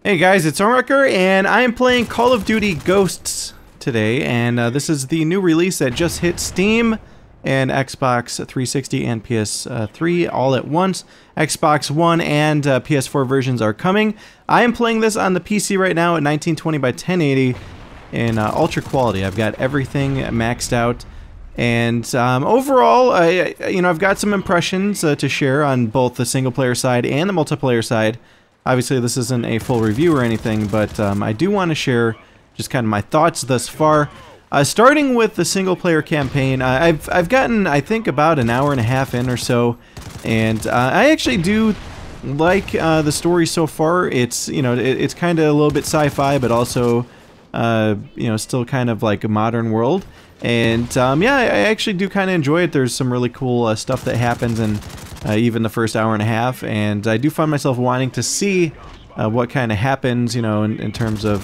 Hey guys, it's Ormaker, and I am playing Call of Duty Ghosts today, and this is the new release that just hit Steam and Xbox 360 and PS3 all at once. Xbox One and PS4 versions are coming. I am playing this on the PC right now at 1920 by 1080 in ultra quality. I've got everything maxed out, and overall, I've got some impressions to share on both the single player side and the multiplayer side. Obviously, this isn't a full review or anything, but I do want to share just kind of my thoughts thus far. Starting with the single-player campaign, I've gotten, I think, about an hour and a half in or so, and I actually do like the story so far. It's it's kind of a little bit sci-fi, but also still kind of like a modern world. And yeah, I actually do kind of enjoy it. There's some really cool stuff that happens in even the first hour and a half, and I do find myself wanting to see what kind of happens, in terms of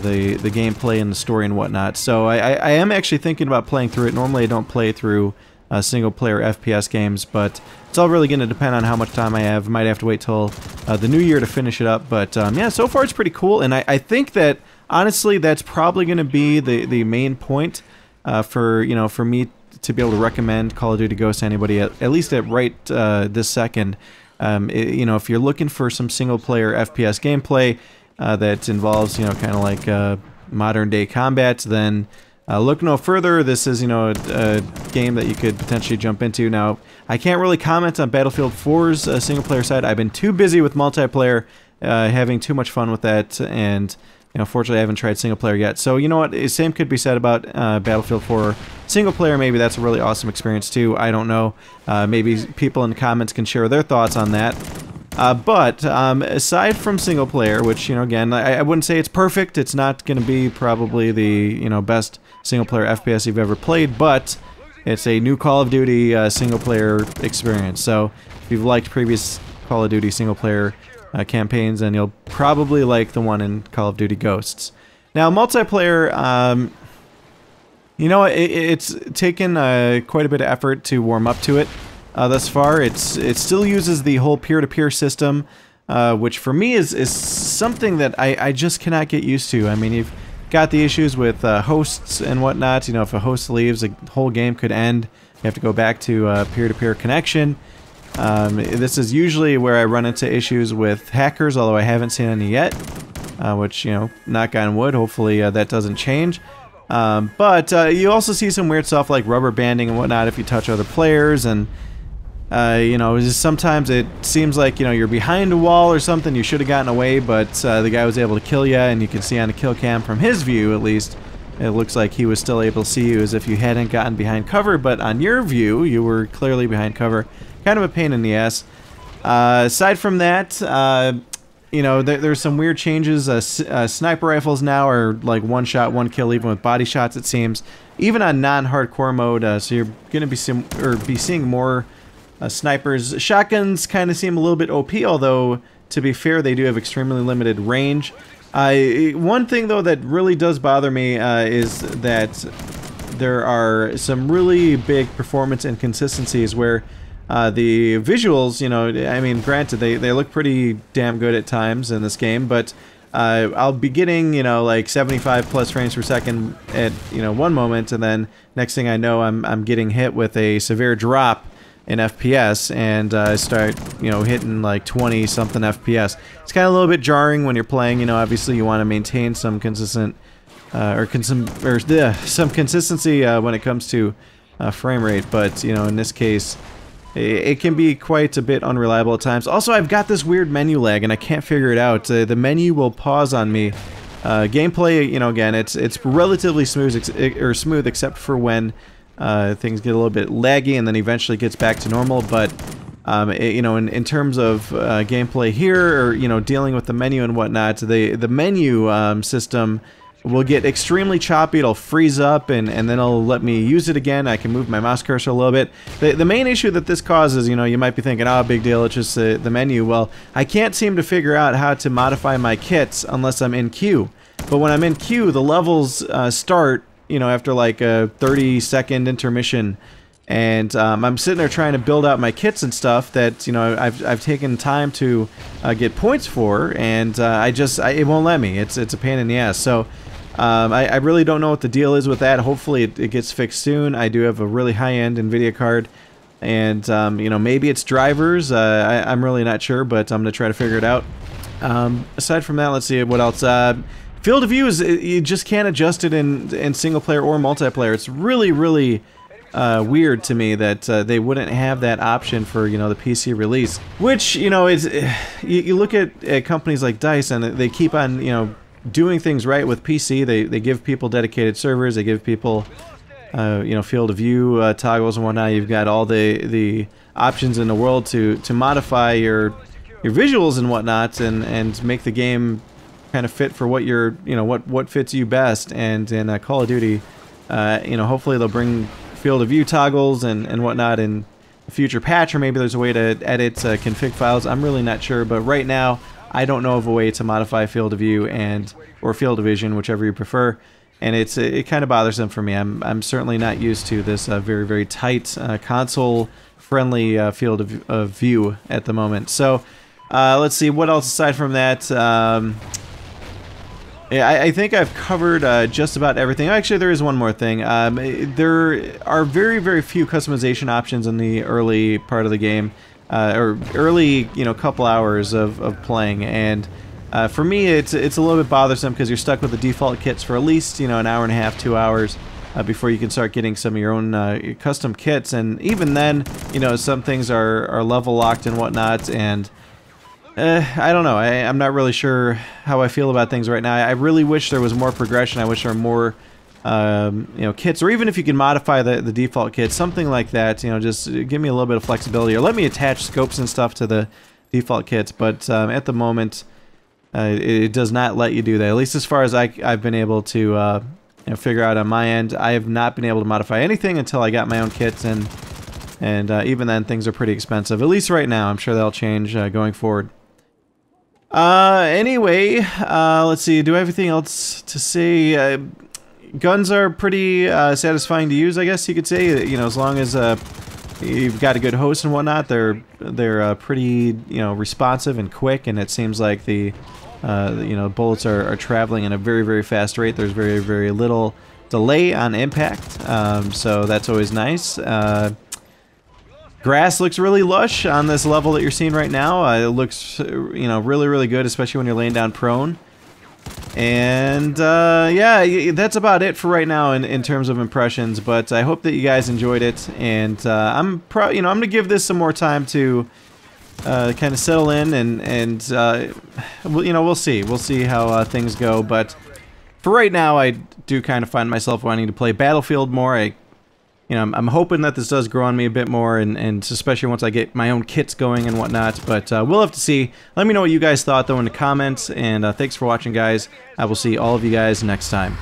the gameplay and the story and whatnot. So I am actually thinking about playing through it. Normally I don't play through single-player FPS games, but it's all really going to depend on how much time I have. I might have to wait till the new year to finish it up, but yeah, so far it's pretty cool, and I think that, honestly, that's probably going to be the main point for me to be able to recommend Call of Duty Ghosts to anybody, at least at right this second. If you're looking for some single-player FPS gameplay that involves, kind of like modern-day combat, then look no further. This is, a game that you could potentially jump into. Now, I can't really comment on Battlefield 4's single-player side. I've been too busy with multiplayer, having too much fun with that, and fortunately I haven't tried single player yet. So you know what, same could be said about Battlefield 4 single player. Maybe that's a really awesome experience too. I don't know. Maybe people in the comments can share their thoughts on that. But aside from single player, which again, I wouldn't say it's perfect. It's not going to be probably the best single player FPS you've ever played, but it's a new Call of Duty single player experience. So if you've liked previous Call of Duty single player campaigns, and you'll probably like the one in Call of Duty Ghosts. Now, multiplayer, it's taken quite a bit of effort to warm up to it thus far. It still uses the whole peer-to-peer system, which for me is something that I just cannot get used to. I mean, you've got the issues with hosts and whatnot. If a host leaves, the whole game could end. You have to go back to peer-to-peer connection. This is usually where I run into issues with hackers, although I haven't seen any yet, which, knock on wood, hopefully that doesn't change. But you also see some weird stuff like rubber banding and whatnot if you touch other players, and sometimes it seems like you're behind a wall or something. You should have gotten away, but the guy was able to kill you, and you can see on the kill cam from his view, at least, it looks like he was still able to see you as if you hadn't gotten behind cover, but on your view, you were clearly behind cover. Kind of a pain in the ass. Aside from that, there's some weird changes. Sniper rifles now are like one shot, one kill, even with body shots, it seems. Even on non-hardcore mode, so you're going to be seeing more snipers. Shotguns kind of seem a little bit OP, although, to be fair, they do have extremely limited range. One thing, though, that really does bother me is that there are some really big performance inconsistencies where the visuals, I mean, granted, they look pretty damn good at times in this game, but I'll be getting, like 75 plus frames per second at, one moment, and then next thing I know, I'm getting hit with a severe drop in FPS, and I start, hitting like 20-something FPS. It's kind of a little bit jarring when you're playing. Obviously you want to maintain some consistent, some consistency when it comes to frame rate, but in this case, it can be quite a bit unreliable at times. Also, I've got this weird menu lag, and I can't figure it out. The menu will pause on me. Gameplay, again, it's relatively smooth, except for when things get a little bit laggy, and then eventually gets back to normal. But in terms of gameplay here, or dealing with the menu and whatnot, the menu system will get extremely choppy. It'll freeze up, and then it'll let me use it again. I can move my mouse cursor a little bit. The main issue that this causes, you might be thinking, oh, big deal, it's just the menu. Well, I can't seem to figure out how to modify my kits unless I'm in queue. But when I'm in queue, the levels start, after like a 30-second intermission, And I'm sitting there trying to build out my kits and stuff that, you know, I've taken time to get points for, and it won't let me. It's a pain in the ass. So I really don't know what the deal is with that. Hopefully it gets fixed soon. I do have a really high-end NVIDIA card, and you know, maybe it's drivers. I'm really not sure, but I'm gonna try to figure it out. Aside from that, let's see what else. Field of view is, you just can't adjust it in single player or multiplayer. It's really weird to me that they wouldn't have that option for, you know, the PC release. Which, you know, is you look at companies like DICE, and they keep on, you know, doing things right with PC. They give people dedicated servers. They give people you know, field of view toggles and whatnot. You've got all the options in the world to modify your visuals and whatnot, and make the game kind of fit for what you know, what fits you best. And in Call of Duty, you know, hopefully they'll bring field of view toggles and whatnot in a future patch, or maybe there's a way to edit config files. I'm really not sure, but right now I don't know of a way to modify field of view or field of vision, whichever you prefer, and it kind of bothers them for me. I'm certainly not used to this very tight console friendly field of view at the moment. So let's see what else aside from that. Yeah, I think I've covered just about everything. Actually, there is one more thing. There are very few customization options in the early part of the game, or early, you know, couple hours of playing. And for me, it's a little bit bothersome because you're stuck with the default kits for at least, you know, an hour and a half, 2 hours before you can start getting some of your own custom kits. And even then, you know, some things are level locked and whatnot. And I don't know. I'm not really sure how I feel about things right now. I really wish there was more progression. I wish there were more, you know, kits, or even if you can modify the default kit, something like that. You know, just give me a little bit of flexibility, or let me attach scopes and stuff to the default kits. But at the moment, it does not let you do that. At least as far as I've been able to, you know, figure out on my end. I have not been able to modify anything until I got my own kits, and even then, things are pretty expensive. At least right now. I'm sure that'll change going forward. Anyway, let's see, do I have anything else to say? Guns are pretty satisfying to use, I guess you could say. You know, as long as you've got a good host and whatnot, they're pretty, you know, responsive and quick, and it seems like the you know, bullets are traveling at a very fast rate. There's very little delay on impact, so that's always nice. Grass looks really lush on this level that you're seeing right now. It looks, you know, really good, especially when you're laying down prone. And yeah, that's about it for right now in terms of impressions. But I hope that you guys enjoyed it, and I'm gonna give this some more time to kind of settle in, and you know, we'll see how things go. But for right now, I do kind of find myself wanting to play Battlefield more. You know, I'm hoping that this does grow on me a bit more, and especially once I get my own kits going and whatnot, but we'll have to see. Let me know what you guys thought, though, in the comments, and thanks for watching, guys. I will see all of you guys next time.